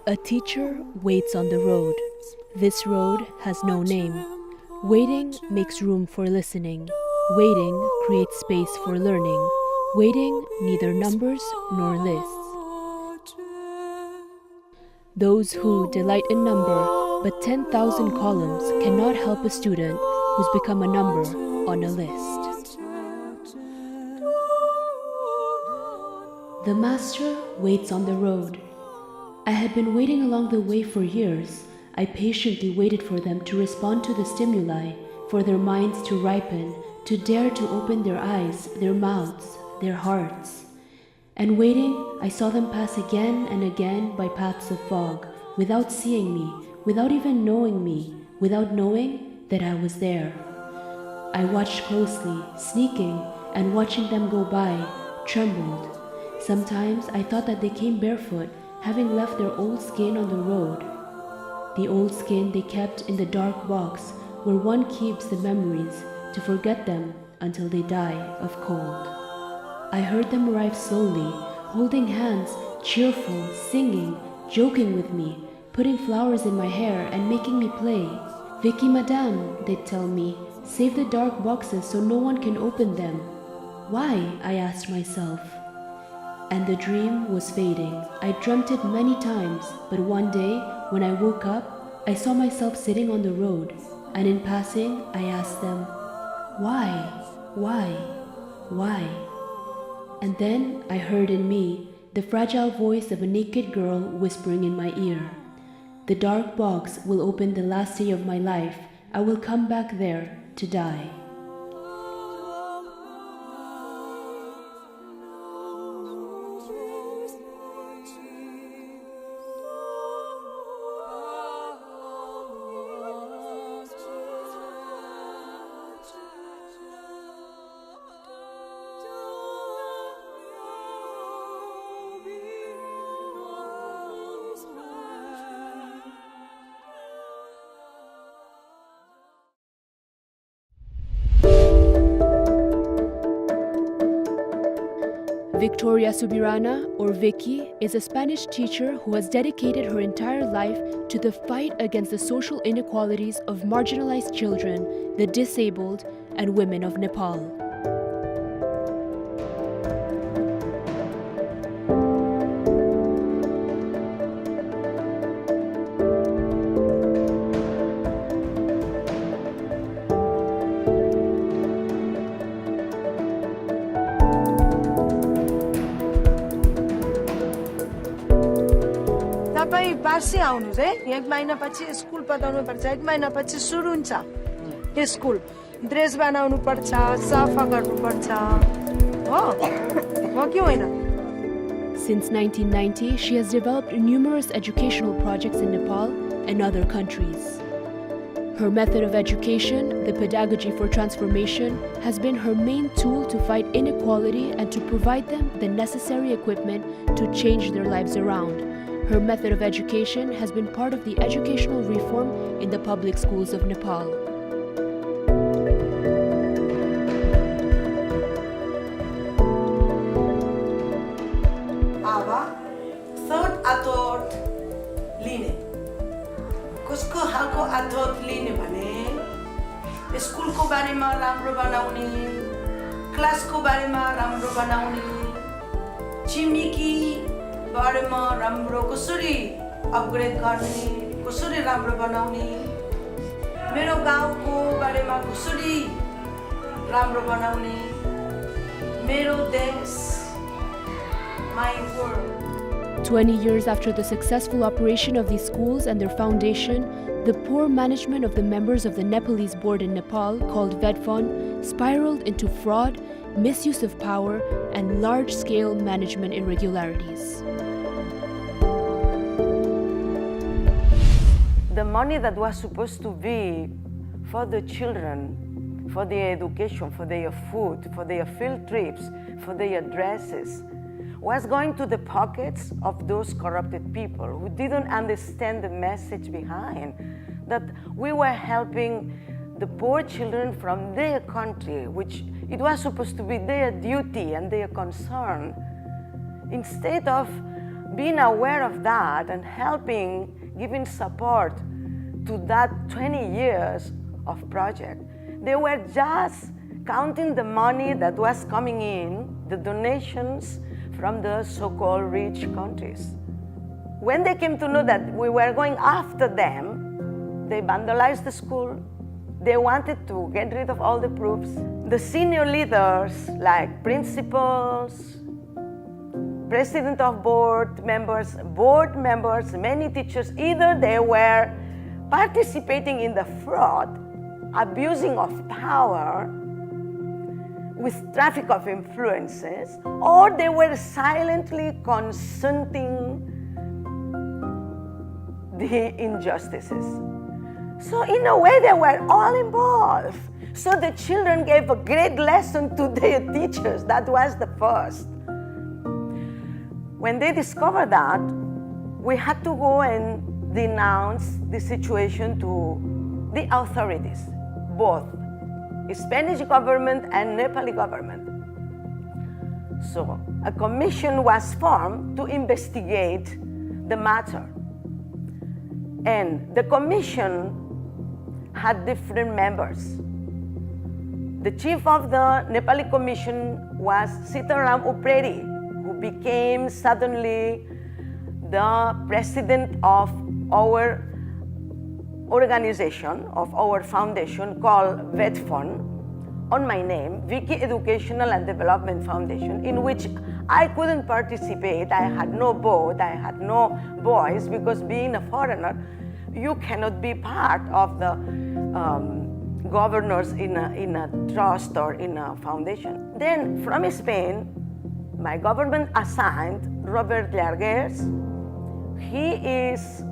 A teacher waits on the road. This road has no name. Waiting makes room for listening. Waiting creates space for learning. Waiting neither numbers nor lists. Those who delight in number, but 10,000 columns cannot help a student who's become a number on a list. The master waits on the road. I had been waiting along the way for years. I patiently waited for them to respond to the stimuli, for their minds to ripen, to dare to open their eyes, their mouths, their hearts. And waiting, I saw them pass again and again by paths of fog, without seeing me, without even knowing me, without knowing that I was there. I watched closely, sneaking, and watching them go by, trembled. Sometimes I thought that they came barefoot, having left their old skin on the road. The old skin they kept in the dark box where one keeps the memories to forget them until they die of cold. I heard them arrive slowly, holding hands, cheerful, singing, joking with me, putting flowers in my hair and making me play. "Vicky, madame," they'd tell me, "save the dark boxes so no one can open them." Why? I asked myself. And the dream was fading. I dreamt it many times, but one day, when I woke up, I saw myself sitting on the road, and in passing, I asked them, "Why? Why? Why?" And then I heard in me the fragile voice of a naked girl whispering in my ear, "The dark box will open the last day of my life. I will come back there to die." Victoria Subirana, or Vicky, is a Spanish teacher who has dedicated her entire life to the fight against the social inequalities of marginalized children, the disabled, and women of Nepal. तपाईं बासी आउनुस् है। एक महिनापछि school पठाउनु पर्छ, एक महिनापछि सुरु हुन्छ स्कुल। ड्रेस बनाउनु पर्छ, सफा गर्नु पर्छ, हो कि होइन? Since 1990, she has developed numerous educational projects in Nepal and other countries. Her method of education, the pedagogy for transformation, has been her main tool to fight inequality and to provide them the necessary equipment to change their lives around. Her method of education has been part of the educational reform in the public schools of Nepal. Aba, third athot line. Kusko halko athot line bhane, school ko barema राम्रो बनाउने, class को बारेमा राम्रो बनाउने, छिमेकी बारेमा राम्रो कसरी अपग्रेड गर्ने, कसरी राम्रो बनाउने, मेरो गाउँको बारेमा कसरी राम्रो बनाउने, मेरो देश, my world. 20 years after the successful operation of these schools and their foundation, the poor management of the members of the Nepalese board in Nepal, called VEDFON, spiraled into fraud, misuse of power, and large-scale management irregularities. The money that was supposed to be for the children, for their education, for their food, for their field trips, for their dresses, was going to the pockets of those corrupted people who didn't understand the message behind, that we were helping the poor children from their country, which it was supposed to be their duty and their concern. Instead of being aware of that and helping, giving support to that 20 years of project. They were just counting the money that was coming in, the donations from the so-called rich countries. When they came to know that we were going after them, they vandalized the school. They wanted to get rid of all the proofs. The senior leaders, like principals, president of board members, many teachers, either they were participating in the fraud, abusing of power, with traffic of influences, or they were silently consenting the injustices. So in a way, they were all involved. So the children gave a great lesson to their teachers. That was the first. When they discovered that, we had to go and denounce the situation to the authorities, both Spanish government and Nepali government. So a commission was formed to investigate the matter. And the commission had different members. The chief of the Nepali commission was Sitaram Upreti, who became suddenly the president of our organization, of our foundation called VETFON, on my name, Vicky Educational and Development Foundation, in which I couldn't participate. I had no vote, I had no voice, because being a foreigner, you cannot be part of the governors in a trust or in a foundation. Then from Spain, my government assigned Robert Llarguers. He is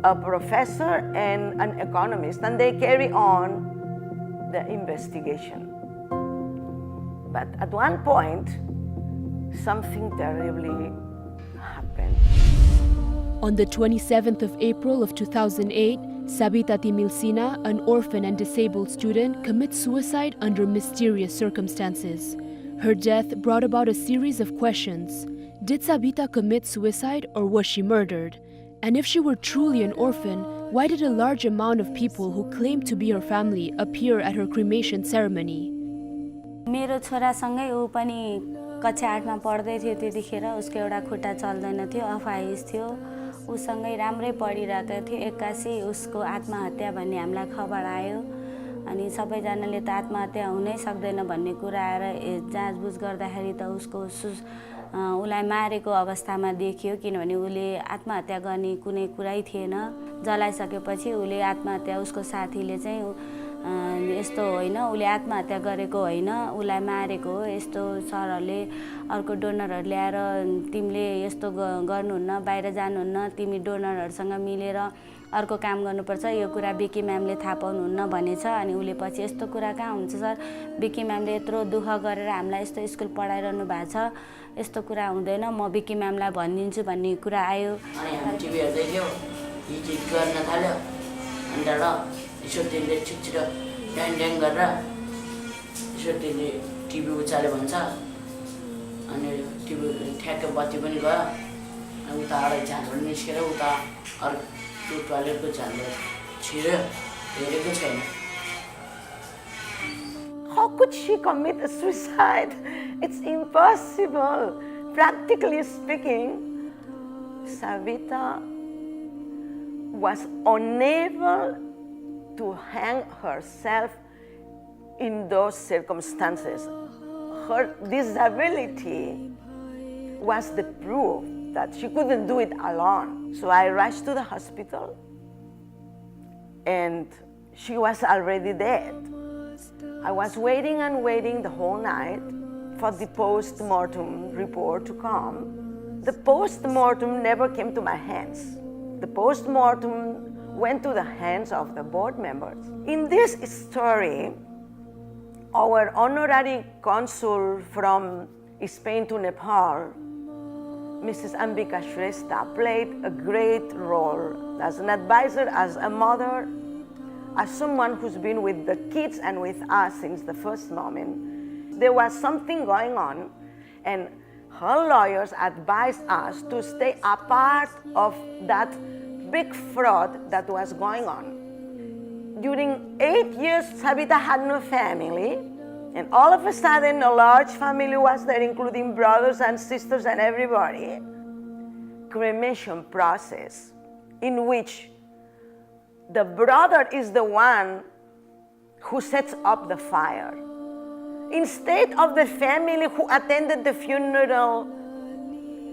a professor and an economist, and they carry on the investigation. But at one point, something terribly happened. On the 27th of April of 2008, Sabita Timilsina, an orphan and disabled student, commits suicide under mysterious circumstances. Her death brought about a series of questions. Did Sabita commit suicide, or was she murdered? And if she were truly an orphan, why did a large amount of people who claimed to be her family appear at her cremation ceremony? मेरो छोरासँगै ऊ पनि कक्षा 8 मा पढ्दै थियो त्यतिखेर उसको एउटा खुट्टा चल्दैन थियो अफाइज थियो उसँगै राम्रै पढिरहेको थियो एक्कासी उसको आत्महत्या भन्ने हामीलाई खबर आयो अनि सबैजनाले त आत्महत्या हुनै सक्दैन भन्ने कुरा आएर जाँचबुझ गर्दाखेरि त उसको उलाई मारेको अवस्थामा देखियो किनभने उले आत्महत्या गर्ने कुनै कुरै थिएन जलाइसकेपछि उले आत्महत्या उसको साथीले चाहिँ यस्तो होइन उले आत्महत्या गरेको होइन उलाई मारेको हो यस्तो सरहरूले अर्को डोनरहरू ल्याएर तिमीले यस्तो गर्नुहुन्न बाहिर जानुहुन्न तिमी डोनरहरूसँग मिलेर अर्को काम गर्नुपर्छ यो कुरा बिकी म्यामले थाहा पाउनुहुन्न भनेछ अनि उले पछि यस्तो कुरा कहाँ हुन्छ सर बिकी म्यामले यत्रो दुःख गरेर हामीलाई यस्तो स्कुल पढाइरहनु भएको छ यस्तो कुरा हुँदैन म बिकी म्यामलाई भनिदिन्छु भन्ने कुरा आयो अनि हामी टिभी हेर्दै थियौ हिट गर्न थाल्यो अन्त र ईश्वरले छिटछिटो ड्याङ ड्याङ गरेर ईश्वरले टिभी उचाल्यो भन्छ अनि टिभी ठ्याक्क बत्ती पनि गयो अनि उता अगाडि झाँबाट निस्केर उता अर्को त्यो टोयलेटको झाँबाट छिर्यो हेरेको छैन How could she commit a suicide? It's impossible. Practically speaking, Sabita was unable to hang herself in those circumstances. Her disability was the proof that she couldn't do it alone. So I rushed to the hospital and she was already dead. I was waiting and waiting the whole night for the post-mortem report to come. The post-mortem never came to my hands. The post-mortem went to the hands of the board members. In this story, our honorary consul from Spain to Nepal, Mrs. Ambika Shrestha, played a great role as an advisor, as a mother, as someone who's been with the kids and with us since the first moment. There was something going on, and her lawyers advised us to stay apart of that big fraud that was going on. During 8 years, Sabita had no family, and all of a sudden a large family was there, including brothers and sisters and everybody. Cremation process in which the brother is the one who sets up the fire. Instead of the family who attended the funeral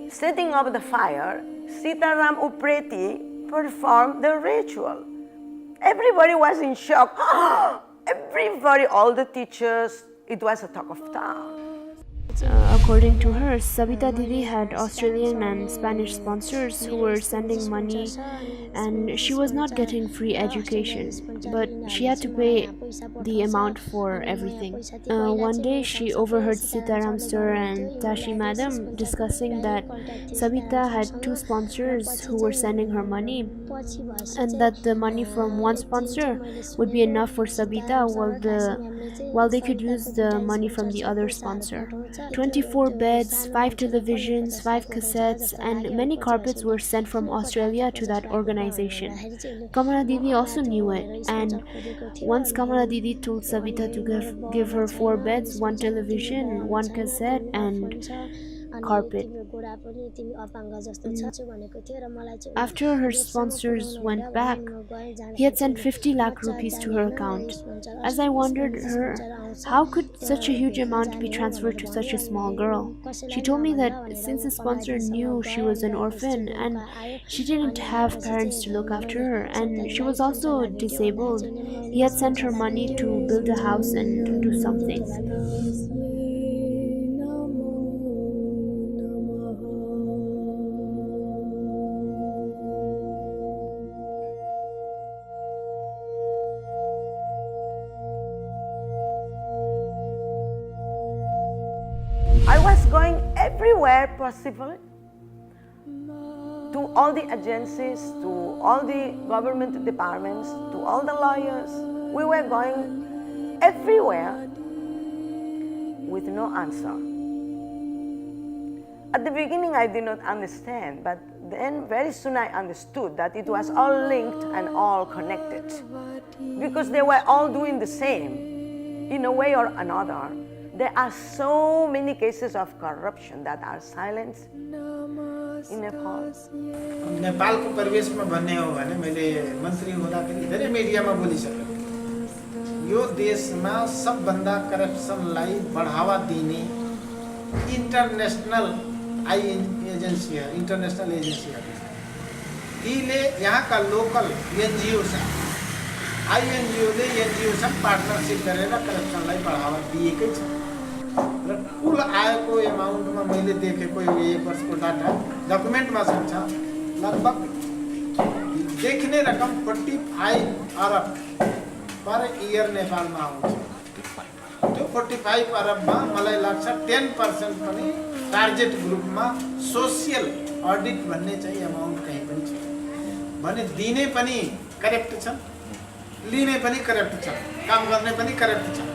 setting up the fire, Sitaram Upreti performed the ritual. Everybody was in shock. Everybody, all the teachers, it was a talk of town. According to her, Sabita Didi had Australian and Spanish sponsors who were sending money, and she was not getting free education, but she had to pay the amount for everything. One day, she overheard Sitaram sir and Tashi madam discussing that Sabita had 2 sponsors who were sending her money, and that the money from one sponsor would be enough for Sabita while they could use the money from the other sponsor. 24 beds, 5 televisions, 5 cassettes, and many carpets were sent from Australia to that organization. Kamala Didi also knew it, and once Kamala Didi told Sabita to give her 4 beds, 1 television, 1 cassette, and carpet. After her sponsors went back, he had sent 50 lakh rupees to her account. As I wondered her, how could such a huge amount be transferred to such a small girl? She told me that since the sponsor knew she was an orphan and she didn't have parents to look after her, and she was also disabled, he had sent her money to build a house and to do something. I was going everywhere possible, to all the agencies, to all the government departments, to all the lawyers. We were going everywhere with no answer. At the beginning I did not understand, but then very soon I understood that it was all linked and all connected, because they were all doing the same in a way or another. There are so many cases of corruption that are silenced in Nepal. नेपालको परिवेशमा भन्ने हो भने मैले मन्त्री हुँदाखेरि धेरै मिडियामा बोलिसकेँ। यो देशमा सबभन्दा करप्सनलाई बढावा दिने इन्टरनेशनल एजेन्सीहरू तीले यहाँका लोकल एनजिओ आइएनजिओले एनजिओसँग पार्टनरसिप गरेर करप्सनलाई बढावा दिएकै छ। र कुल आएको एमाउन्टमा मैले देखेको यो 1 वर्षको डाटा डकुमेन्टमा छ, लगभग देखिने रकम 45 अरब पर इयर नेपालमा आउँछ। त्यो 45 अरबमा मलाई लाग्छ 10% पनि टार्गेट ग्रुपमा सोशल अडिट भन्ने चाहिँ एमाउन्ट कहीँ पनि छ भने दिने पनि करेक्ट छ, लिने पनि करेक्ट छ, काम गर्ने पनि करेक्ट छ।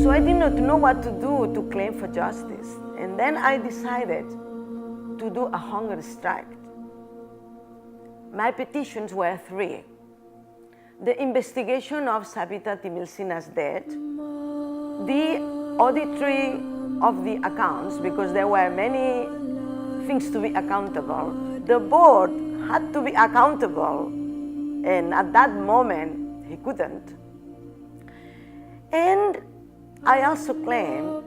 So I did not know what to do to claim for justice. And then I decided to do a hunger strike. My petitions were 3. The investigation of Sabita Timilsina's death, the auditory of the accounts, because there were many things to be accountable. The board had to be accountable, and at that moment, he couldn't. And I also claimed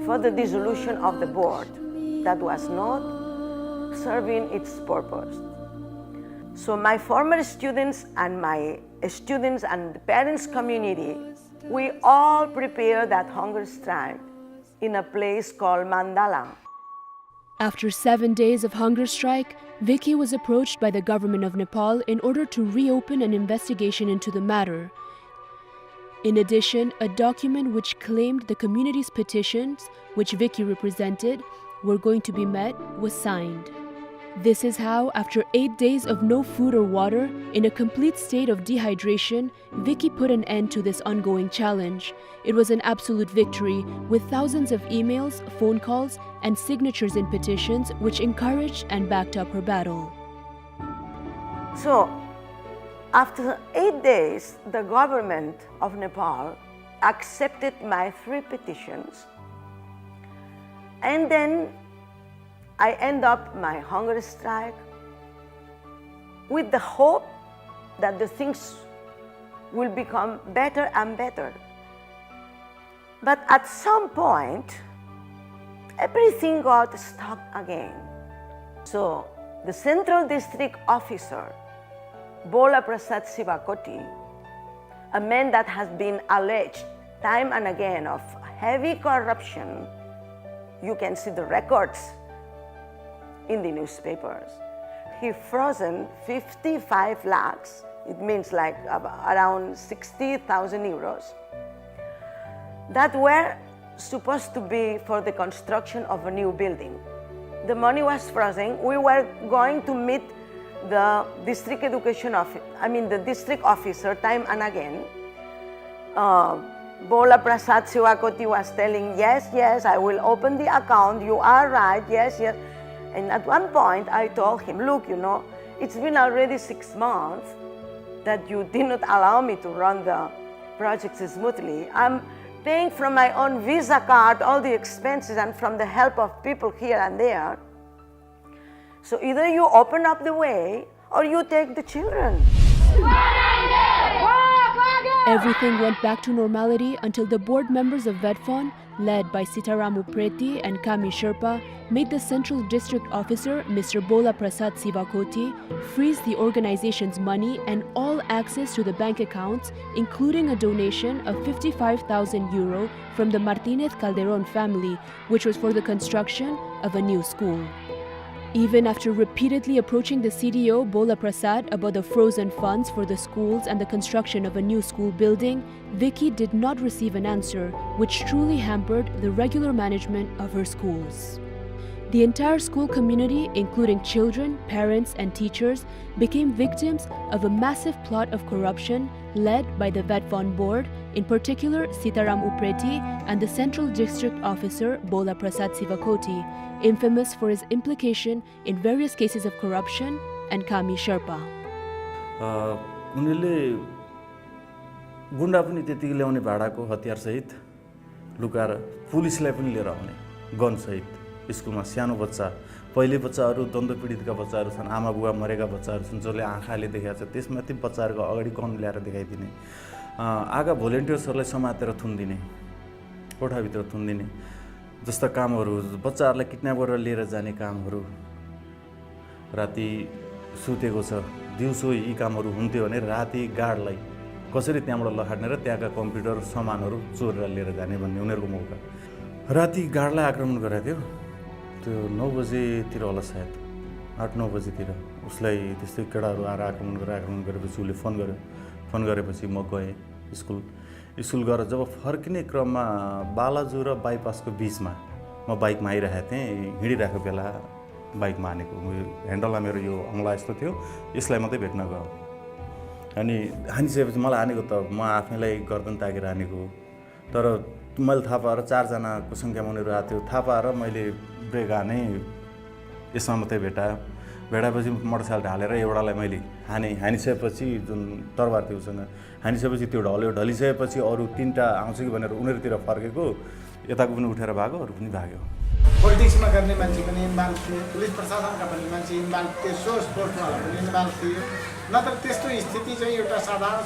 for the dissolution of the board that was not serving its purpose. So my former students and my students and the parents community, we all prepared that hunger strike in a place called Mandala. After 7 days of hunger strike, Vicky was approached by the government of Nepal in order to reopen an investigation into the matter. In addition, a document which claimed the community's petitions, which Vicky represented, were going to be met, was signed. This is how, after 8 days of no food or water, in a complete state of dehydration, Vicky put an end to this ongoing challenge. It was an absolute victory, with thousands of emails, phone calls, and signatures in petitions which encouraged and backed up her battle. So, after 8 days, the government of Nepal accepted my 3 petitions, and then I end up my hunger strike with the hope that the things will become better and better. But at some point, everything got stuck again. So the Central District Officer, Bola Prasad Sivakoti, a man that has been alleged time and again of heavy corruption, you can see the records in the newspapers. He frozen 55 lakhs, it means like around 60,000 euros, that were supposed to be for the construction of a new building. The money was frozen. We were going to meet the district the district officer time and again. Bola Prasad Sivakoti was telling, yes, I will open the account, you are right, yes. And at one point I told him, look, it's been already 6 months that you did not allow me to run the project smoothly. I'm paying from my own Visa card all the expenses and from the help of people here and there. So either you open up the way or you take the children. Everything went back to normality until the board members of VETFON, led by Sitaram Upreti and Kami Sherpa, made the Central District Officer, Mr. Bola Prasad Sivakoti, freeze the organization's money and all access to the bank accounts, including a donation of 55,000 euro from the Martinez Calderon family, which was for the construction of a new school. Even after repeatedly approaching the CDO, Bola Prasad, about the frozen funds for the schools and the construction of a new school building, Vicky did not receive an answer, which truly hampered the regular management of her schools. The entire school community, including children, parents, and teachers, became victims of a massive plot of corruption led by the VETFON board, in particular Sitaram Upreti and the Central District Officer Bola Prasad Sivakoti, infamous for his implication in various cases of corruption, and Kami Sherpa. उनीहरूले गुन्डा पनि त्यतिकै ल्याउने भाडाको हतियारसहित लुकाएर पुलिसलाई पनि लिएर आउने गनसहित स्कुलमा सानो बच्चा पहिले बच्चाहरू द्वन्द्वपीडितका बच्चाहरू छन्, आमा बुवा मरेका बच्चाहरू छन् जसले आँखाले देखाएको छ, त्यसमाथि बच्चाहरूको अगाडि गन ल्याएर देखाइदिने, आगा भोलिन्टियर्सहरूलाई समातेर थुनिदिने, कोठाभित्र थुनिदिने जस्ता कामहरू, बच्चाहरूलाई किडन्याप गरेर लिएर जाने कामहरू, राति सुतेको छ दिउँसो यी कामहरू हुन्थ्यो भने राति गार्डलाई कसरी त्यहाँबाट लखाड्ने र त्यहाँका कम्प्युटर सामानहरू चोरेर लिएर जाने भन्ने उनीहरूको मौका। राति गार्डलाई आक्रमण गरेको थियो, त्यो 9 बजेतिर होला सायद, 8-9 बजेतिर उसलाई त्यस्तै केटाहरू आएर आक्रमण गरेपछि उसले फोन गरेपछि म गएँ स्कुल गएर जब फर्किने क्रममा बालाजु र बाइपासको बिचमा म बाइकमा आइरहेको थिएँ, हिँडिरहेको बेला बाइकमा हानेको, ह्यान्डलमा मेरो यो औँला यस्तो थियो, यसलाई मात्रै भेट्न गयो अनि हानिसकेपछि मलाई हानेको त म आफैलाई गर्दन ताकेर हानेको, तर मैले थाहा पाएर 4 जनाको सङ्ख्यामा उनीहरू आएको थियो, थाहा पाएर मैले ब्रेक हाने, यसमा मात्रै भेटाएपछि मोटरसाइकल ढालेर एउटालाई मैले हानिसकेपछि जुन तरबार थियो उसँग हानिसकेपछि त्यो ढलिसकेपछि अरू 3टा आउँछ कि भनेर उनीहरूतिर फर्केको, यताको पनि उठेर भाग्यो, अरू पनि भाग्यो। पोलिटिक्समा गर्ने मान्छे पनि इन्भल्भ थियो, पुलिस प्रशासनका पनि मान्छे इन्भल्भ थियो, सोर्स फोर्सवाला पनि इन्भल्भ थियो, नत्र त्यस्तो स्थिति चाहिँ एउटा साधारण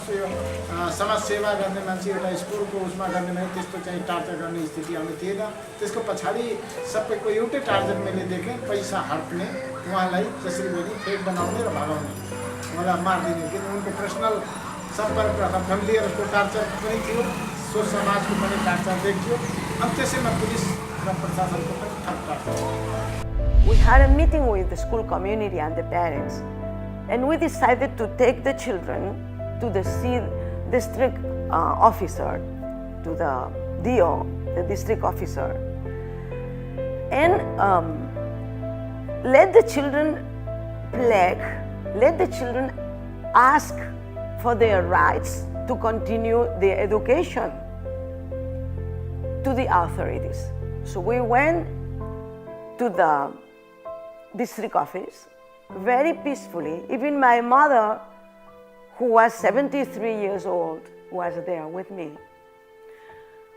समाजसेवा गर्ने मान्छे, एउटा स्कुलको उसमा गर्ने मान्छे त्यस्तो चाहिँ टार्चर गर्ने स्थिति आउने थिएन। त्यसको पछाडि सबैको एउटै टार्गेट मैले देखेँ, पैसा हड्ने, उहाँलाई जसरी पनि फेक बनाउने र भगाउने, मलाई मारिदिने, किन उनको पर्सनल सम्पर्क र फ्यामिलीहरूको टार्चर पनि थियो, सो समाजको पनि टार्चर देखियो, अनि त्यसैमा पुलिस र प्रशासनको पनि ठक torture. we had a meeting with the school community and the parents, and we decided to take the children to the district officer, to the DO, the district officer, and let the children plead, let the children ask for their rights to continue their education to the authorities. So we went to the district office very peacefully. Even my mother, who was 73 years old, was there with me.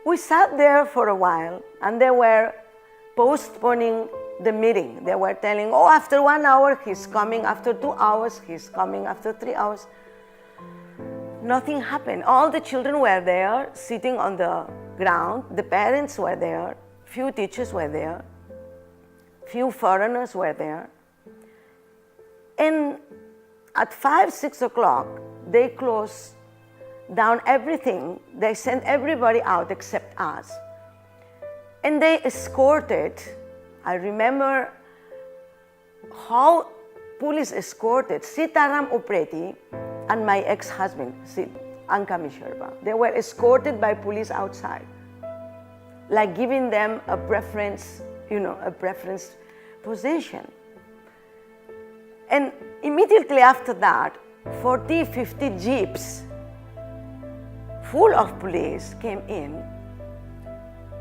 We sat there for a while, and they were postponing the meeting. They were telling, oh, after 1 hour he's coming, after 2 hours he's coming, after 3 hours. Nothing happened. All the children were there, sitting on the ground. The parents were there. Few teachers were there. Few foreigners were there. And at 5, 6 o'clock, they closed down everything. They sent everybody out except us. And they escorted, I remember how police escorted Sitaram Upreti and my ex-husband, Ankami Sherpa. They were escorted by police outside, like giving them a preference, a preference position. And immediately after that, 40, 50 jeeps full of police came in,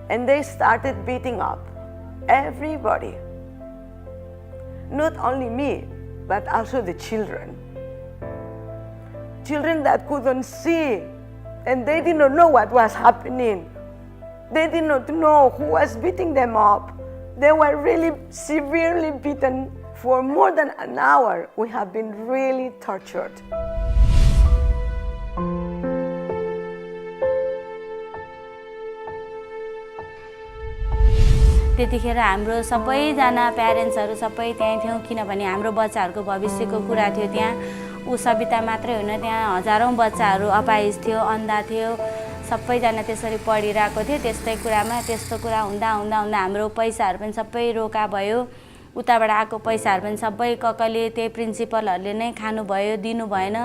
and they started beating up everybody. Not only me, but also the children. Children that couldn't see, and they did not know what was happening. They did not know who was beating them up. They were really severely beaten for more than an hour. We have been really tortured. त्यतिखेर हाम्रो सबैजना प्यारेन्ट्सहरू सबै त्यहीँ थियौँ, किनभने हाम्रो बच्चाहरूको भविष्यको कुरा थियो त्यहाँ। ऊ सविता मात्रै होइन, त्यहाँ हजारौँ बच्चाहरू अपाहिज थियो, अन्धा थियो, सबैजना त्यसरी पढिरहेको थियो। त्यस्तो कुरा हुँदा हाम्रो पैसाहरू पनि सबै रोका भयो। उताबाट आएको पैसाहरू पनि सबै ककले त्यही प्रिन्सिपलहरूले नै खानुभयो, दिनु भएन।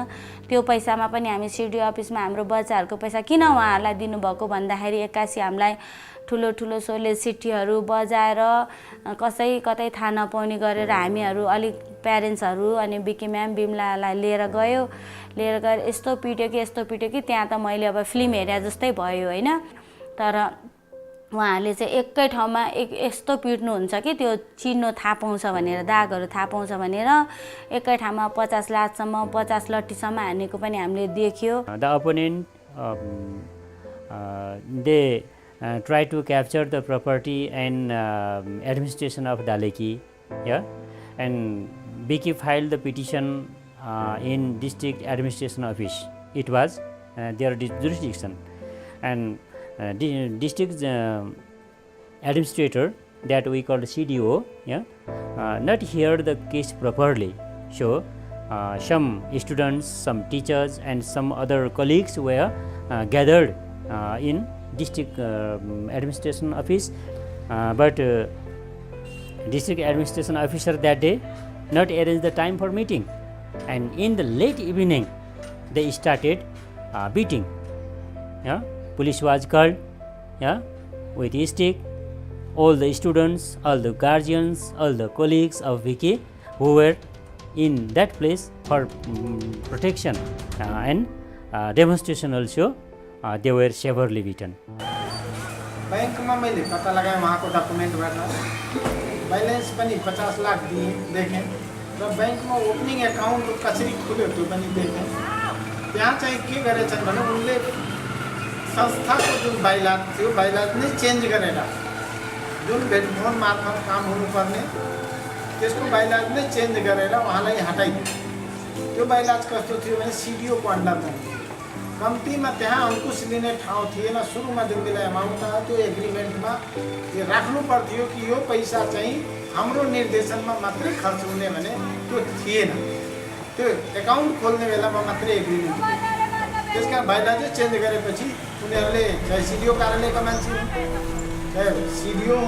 त्यो पैसामा पनि हामी सिडिओ अफिसमा हाम्रो बच्चाहरूको पैसा किन उहाँहरूलाई दिनुभएको भन्दाखेरि एक्कासी हामीलाई ठुलो सोले सिटीहरू बजाएर कतै थाहा नपाउने गरेर हामीहरू अलिक प्यारेन्ट्सहरू अनि बिकी म्याम बिमलालाई लिएर गएर यस्तो पिट्यो कि त्यहाँ त मैले अब फिल्म हेरे जस्तै भयो होइन। तर उहाँहरूले चाहिँ एकै ठाउँमा यस्तो पिट्नुहुन्छ कि त्यो चिन्नु थाहा पाउँछ भनेर, दागहरू थाहा पाउँछ भनेर एकै ठाउँमा 50 लातसम्म 50 लट्ठीसम्म हानेको पनि हामीले देख्यो। The opponent they try to capture the property and administration of Daleki, and Biki filed the petition in district administration office. It was their jurisdiction, and district administrator, that we call CDO, not heard the case properly. So some students, some teachers, and some other colleagues were gathered in district administration office, but district administration officer that day not arrange the time for meeting, and in the late evening they started beating. Police was called with a stick. All the students, all the guardians, all the colleagues of Vicky who were in that place for protection and demonstration also, they were severely beaten. Bank में मैले पता लगाएँ वहाँ को document बैठा balance पनि 50 लाख दिए देखें र बैंक में ओपनिंग अकाउंट कसरी खुल्यो त्यो पनि देखें। त्यहाँ चाहिँ के गरेछन् भने उनले संस्थाको जुन बाइलाज थियो बाइलाज नै चेन्ज गरेर जुन भेटफोन मार्फत काम हुनुपर्ने त्यसको बाइलाज नै चेन्ज गरेर उहाँलाई हटाइदियो। त्यो बाइलाज कस्तो थियो भने सीडीओ को अन्डरमा कम्तीमा त्यहाँ अंकुश लिने ठाउँ थिएन। सुरुमा जुन बेला एमाउन्ट आयो त्यो एग्रिमेन्टमा यो राख्नु पर्थ्यो कि यो पैसा चाहिँ हाम्रो निर्देशनमा मात्रै खर्च हुने भने त्यो थिएन। त्यो एकाउन्ट खोल्ने बेलामा मात्रै एग्रिमेन्ट थियो। त्यसका बाइलाज चेन्ज गरेपछि उनीहरूले चाहे सीडीओ कार्यालयका मान्छे चाहे सीडीओ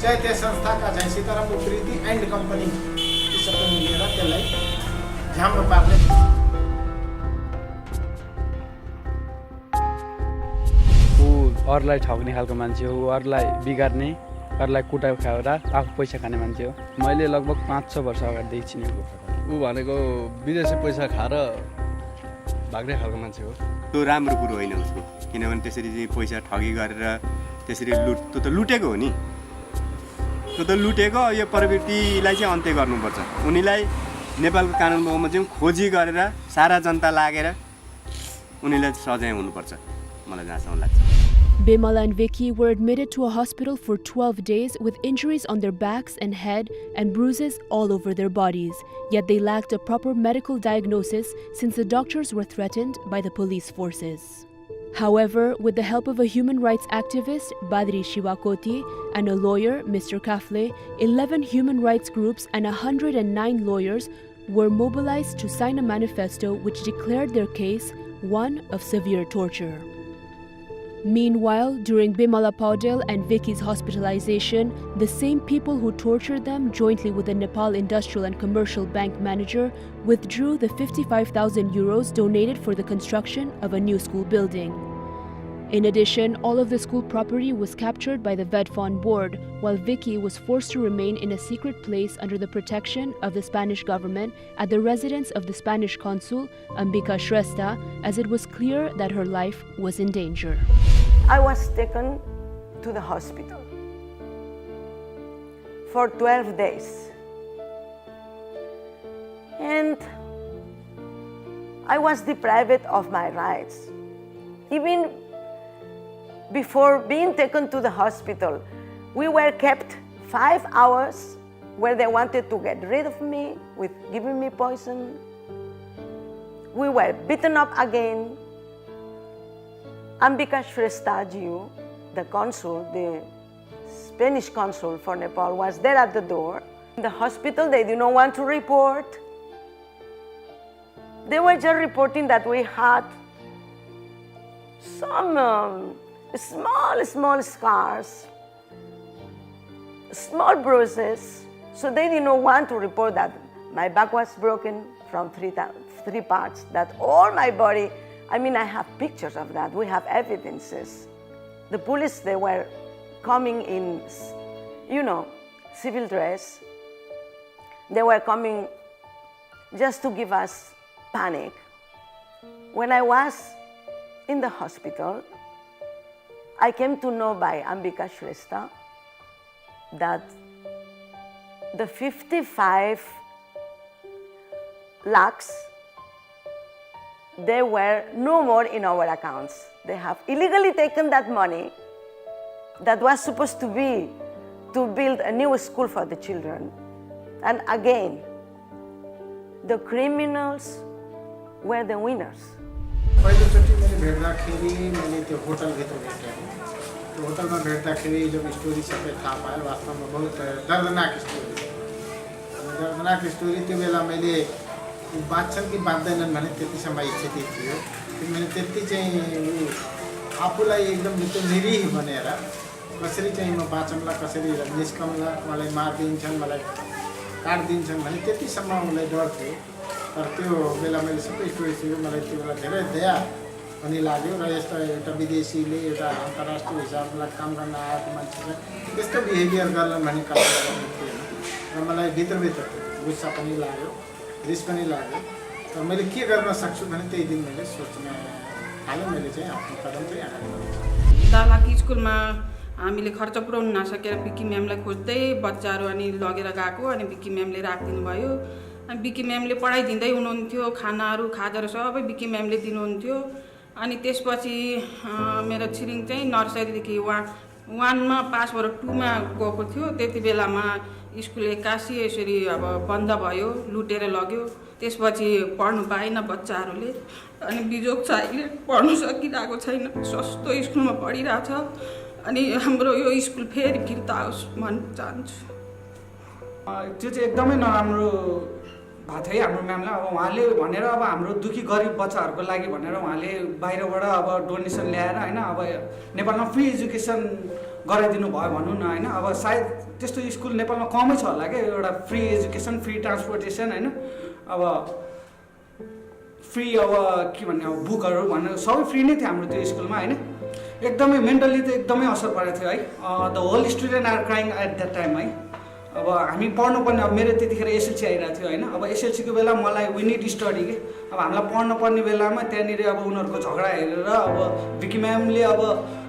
चाहे त्यस संस्थाका चाहिँ सीताराम उप्रेती एन्ड कम्पनी यी सबै मिलेर त्यसलाई झ्याम्म पार्ने। अरूलाई ठग्ने खालको मान्छे हो, अरूलाई बिगार्ने, अरूलाई कुटा खाएर आफू पैसा खाने मान्छे हो। मैले लगभग 5-6 वर्ष अगाडिदेखि चिनेको। ऊ भनेको विदेशी पैसा खाएर भाग्ने खालको मान्छे हो। त्यो राम्रो कुरो होइन उसको, किनभने त्यसरी चाहिँ पैसा ठगी गरेर त्यसरी त्यो त लुटेको हो नि। त्यो त लुटेको, यो प्रवृत्तिलाई चाहिँ अन्त्य गर्नुपर्छ। उनीलाई नेपालको कानुन बमोजिम खोजी गरेर सारा जनता लागेर उनीलाई सजाय हुनुपर्छ, मलाई जहाँसम्म लाग्छ। Bimala and Vicky were admitted to a hospital for 12 days with injuries on their backs and head and bruises all over their bodies. Yet they lacked a proper medical diagnosis since the doctors were threatened by the police forces. However, with the help of a human rights activist, Badri Shivakoti, and a lawyer, Mr. Kafle, 11 human rights groups and 109 lawyers were mobilized to sign a manifesto which declared their case one of severe torture. Meanwhile, during Bimala Paudel and Vicky's hospitalization, the same people who tortured them jointly with the Nepal Industrial and Commercial Bank manager withdrew the 55,000 euros donated for the construction of a new school building. In addition, all of the school property was captured by the VEDFON board, while Vicky was forced to remain in a secret place under the protection of the Spanish government at the residence of the Spanish consul, Ambika Shrestha, as it was clear that her life was in danger. I was taken to the hospital for 12 days. And I was deprived of my rights. Even before being taken to the hospital, we were kept 5 hours where they wanted to get rid of me with giving me poison. We were beaten up again. Ambika Shrestha, the consul, the Spanish consul for Nepal, was there at the door. In the hospital, they did not want to report. They were just reporting that we had some small scars, small bruises. So they did not want to report that my back was broken from three parts, that all my body, I have pictures of that. We have evidences. The police, they were coming in, civil dress. They were coming just to give us panic. When I was in the hospital, I came to know by Ambika Shrestha that the 55 lakhs, they were no more in our accounts. They have illegally taken that money that was supposed to be to build a new school for the children. And again, the criminals were the winners. पहिलोचोटि मैले भेट्दाखेरि मैले त्यो होटलभित्र भेटेँ। त्यो होटलमा भेट्दाखेरि जब story सबै थाहा पाएँ, वास्तवमा बहुत दर्दनाक स्टोरी छ। दर्दनाक स्टोरी त्यो बेला मैले बाँच्छन् कि बाँच्दैनन् भने त्यतिसम्म स्थिति थियो। मैले त्यति चाहिँ आफूलाई एकदम निरीह बनेर कसरी चाहिँ म बाँचौँला, कसरी निस्कौँला, मलाई मारिदिन्छन्, मलाई काटिदिन्छन् भने त्यतिसम्म उसलाई डर थियो। तर त्यो बेला मैले सबै स्टोरी सुनेँ, मलाई त्यो बेला धेरै दया पनि लाग्यो र यस्तो एउटा विदेशीले एउटा अन्तर्राष्ट्रिय हिसाबलाई काम गर्न आएको मान्छेलाई त्यस्तो बिहेभियर गर्ला भन्ने कल्पना गर्नु थिएन र मलाई भित्रभित्र गुस्सा पनि लाग्यो, रिस पनि लाग्यो। तर मैले के गर्न सक्छु भने त्यही दिन मैले सोच्न थालेँ, मैले चाहिँ आफ्नो कदम चाहिँ अगाडि बढाएँ। दालाकी स्कुलमा हामीले खर्च पुर्याउन नसकेर बिकी म्यामलाई खोज्दै बच्चाहरू अनि लगेर गएको, अनि बिकी म्यामले राखिदिनु भयो। अनि बिकी म्यामले पढाइदिँदै हुनुहुन्थ्यो, खाजाहरू सबै बिकी म्यामले दिनुहुन्थ्यो। अनि त्यसपछि मेरो छिरिङ चाहिँ नर्सरीदेखि 1मा पास भएर 2मा गएको थियो। त्यति बेलामा स्कुल एक्कासी यसरी अब बन्द भयो, लुटेर लग्यो। त्यसपछि पढ्नु पाएन बच्चाहरूले। अनि बिजोग छ अहिले पढ्नु सकिरहेको छैन, सस्तो स्कुलमा पढिरहेछ। अनि हाम्रो यो स्कुल फेरि फिर्ता आओस् भन्न चाहन्छु। त्यो चाहिँ एकदमै नराम्रो भएको थियो है हाम्रो म्यामलाई। अब उहाँले भनेर अब हाम्रो दुखी गरिब बच्चाहरूको लागि भनेर उहाँले बाहिरबाट अब डोनेसन ल्याएर होइन अब नेपालमा फ्री एजुकेसन गराइदिनु भयो भनौँ न होइन। अब सायद त्यस्तो स्कुल नेपालमा कमै छ होला क्या, एउटा फ्री एजुकेसन, फ्री ट्रान्सपोर्टेसन होइन, अब फ्री अब के भन्ने अब बुकहरू भनेर सबै फ्री नै थियो हाम्रो त्यो स्कुलमा होइन। एकदमै मेन्टल्ली त एकदमै असर परेको थियो है। The whole student are crying at that time है। अब हामी पढ्नुपर्ने, अब मेरो त्यतिखेर एसएलसी आइरहेको थियो होइन। अब एसएलसीको बेला मलाई वी निड स्टडी के, अब हामीलाई पढ्नुपर्ने बेलामा त्यहाँनिर अब उनीहरूको झगडा हेरेर अब विकी म्यामले अब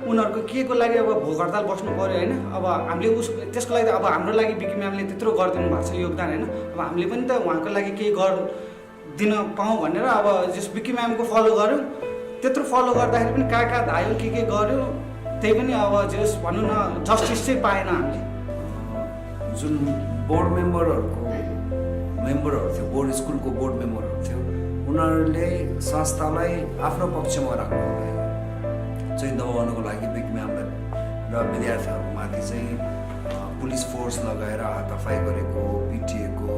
उनीहरूको के को लागि अब भोक हडताल बस्नु पऱ्यो होइन। अब हामीले त्यसको लागि अब हाम्रो लागि विकी म्यामले त्यत्रो गरिदिनु भएको छ योगदान होइन। अब हामीले पनि त उहाँको लागि केही दिन पाऊँ भनेर अब जस विकी म्यामको फलो गऱ्यौँ। त्यत्रो फलो गर्दाखेरि पनि कहाँ धायो के गर्यो, त्यही पनि अब जस भनौँ न जस्टिस चाहिँ पाएन हामीले। जुन बोर्ड मेम्बरहरू थियो, बोर्ड स्कुलको बोर्ड मेम्बरहरू थियो, उनीहरूले संस्थालाई आफ्नो पक्षमा राख्नुलाई चाहिँ दबाउनको लागि विकी म्यामलाई र विद्यार्थीहरूमाथि चाहिँ पुलिस फोर्स लगाएर हाताफाई गरेको, पिटिएको,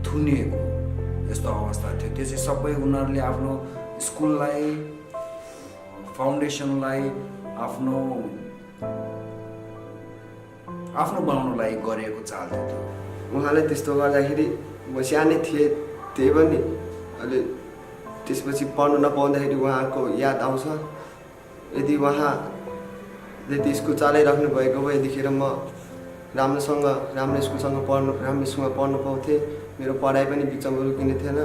थुनिएको यस्तो अवस्था थियो। त्यो चाहिँ सबै उनीहरूले आफ्नो स्कुललाई, फाउन्डेसनलाई आफ्नो बनाउनलाई गरेको चाल थियो। उहाँले त्यस्तो गर्दाखेरि म सानै थिएँ, त्यही पनि अहिले त्यसपछि पढ्नु नपाउँदाखेरि उहाँको याद आउँछ। यदि उहाँले त्यो स्कुल चलाइराख्नु भएको भए यतिखेर म राम्रो स्कुलमा पढ्नु पाउँथेँ। मेरो पढाइ पनि बिचमा रोकिने थिएन।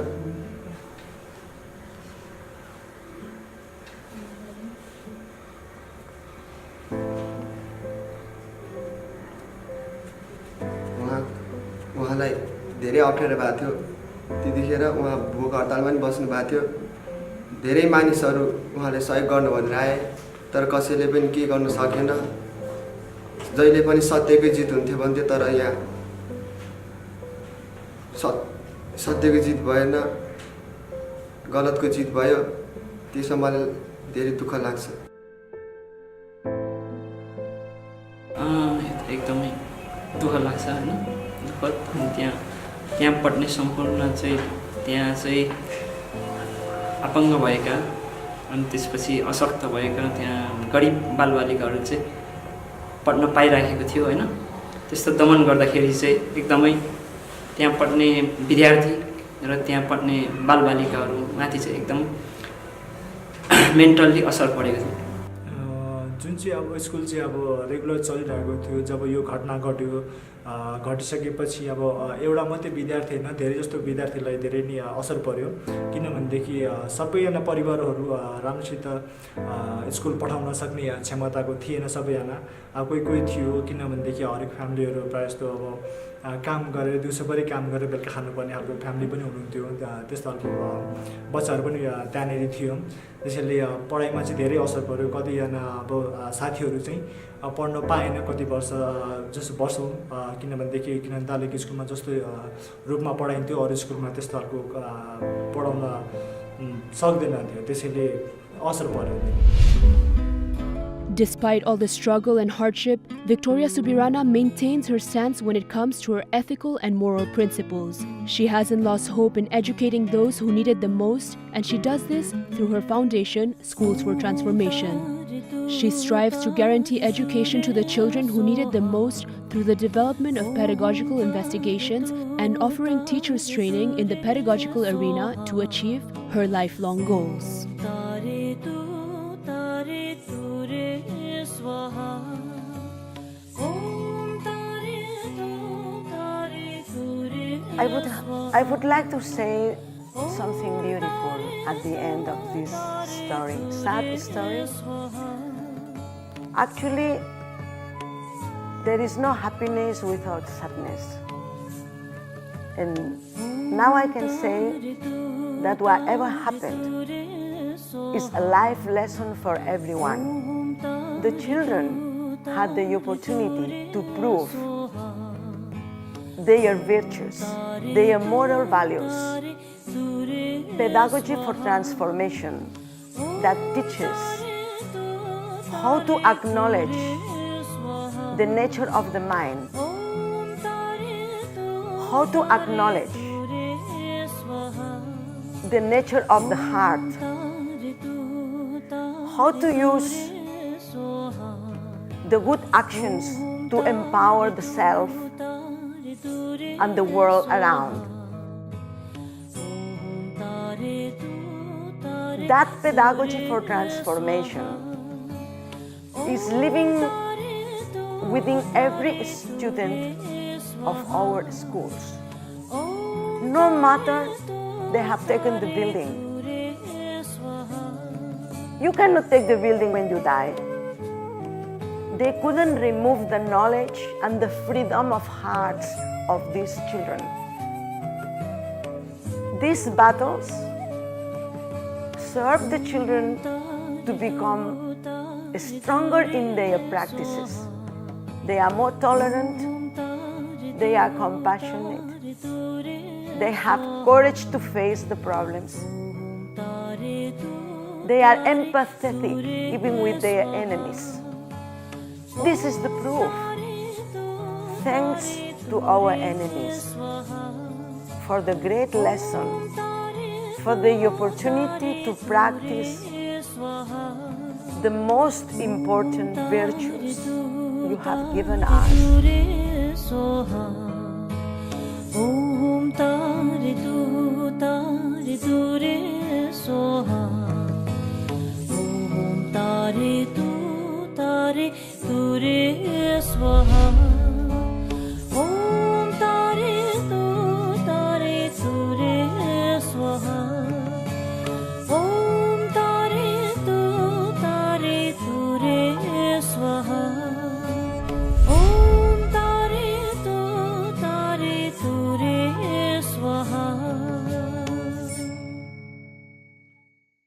उहाँलाई धेरै अप्ठ्यारो भएको थियो त्यतिखेर। उहाँ भोक हडतालमा पनि बस्नु भएको थियो। धेरै मानिसहरू उहाँले सहयोग गर्नु भनेर आए, तर कसैले पनि के गर्नु सकेन। जहिले पनि सत्यको जित हुन्थ्यो भन्थ्यो, तर यहाँ सत्यको जित भएन, गलतको जित भयो। त्यसमा मलाई धेरै दुःख लाग्छ। एकदमै दुःख लाग्छ होइन। त्यहाँ पढ्ने सम्पूर्ण चाहिँ त्यहाँ चाहिँ अपाङ्ग भएका अनि त्यसपछि अशक्त भएका त्यहाँ गरिब बालबालिकाहरू चाहिँ पढ्न पाइराखेको थियो होइन। त्यस्तो दमन गर्दाखेरि चाहिँ एकदमै त्यहाँ पढ्ने विद्यार्थी र त्यहाँ पढ्ने बालबालिकाहरूमाथि चाहिँ एकदम मेन्टल्ली असर परेको थियो। जुन चाहिँ अब स्कुल चाहिँ अब रेगुलर चलिरहेको थियो, जब यो घटना घटिसकेपछि अब एउटा मात्रै विद्यार्थी होइन, धेरै जस्तो विद्यार्थीलाई धेरै नै असर पर्यो। किनभनेदेखि सबैजना परिवारहरू राम्रोसित स्कुल पठाउन सक्ने क्षमताको थिएन सबैजना। कोही थियो, किनभनेदेखि हरेक फ्यामिलीहरू प्रायः जस्तो अब काम गरेर दिउँसोभरि काम गरेर बेलुका खानुपर्ने खालको फ्यामिली पनि हुनुहुन्थ्यो। त्यस्तो खालको बच्चाहरू पनि त्यहाँनिर थियो। त्यसैले पढाइमा चाहिँ धेरै असर पर्यो। कतिजना अब साथीहरू चाहिँ पढ्न पाएन कति वर्षौँ, किनभने दालिक स्कुलमा जस्तो रूपमा पढाइन्थ्यो अरू स्कुलमा त्यस्तो खालको पढाउन सक्दैन थियो। त्यसैले असर पर्यो। Despite all the struggle and hardship, Victoria Subirana maintains her stance when it comes to her ethical and moral principles. She hasn't lost hope in educating those who need it the most, and she does this through her foundation, Schools for Transformation. She strives to guarantee education to the children who need it the most through the development of pedagogical investigations and offering teachers training in the pedagogical arena to achieve her lifelong goals. I would like to say something beautiful at the end of this story, sad story. Actually, there is no happiness without sadness. And now I can say that whatever happened is a life lesson for everyone. The children had the opportunity to prove their virtues, their moral values. Pedagogy for Transformation that teaches how to acknowledge the nature of the mind, how to acknowledge the nature of the heart, how to use the good actions to empower the self and the world around. That pedagogy for transformation is living within every student of our schools. No matter they have taken the building. You cannot take the building when you die. They couldn't remove the knowledge and the freedom of hearts of these children. These battles serve the children to become stronger in their practices. They are more tolerant, they are compassionate, they have courage to face the problems. They are empathetic even with their enemies. This is the proof. Thanks to our enemies for the great lesson, for the opportunity to practice the most important virtues you have given us. Tare tu re swaha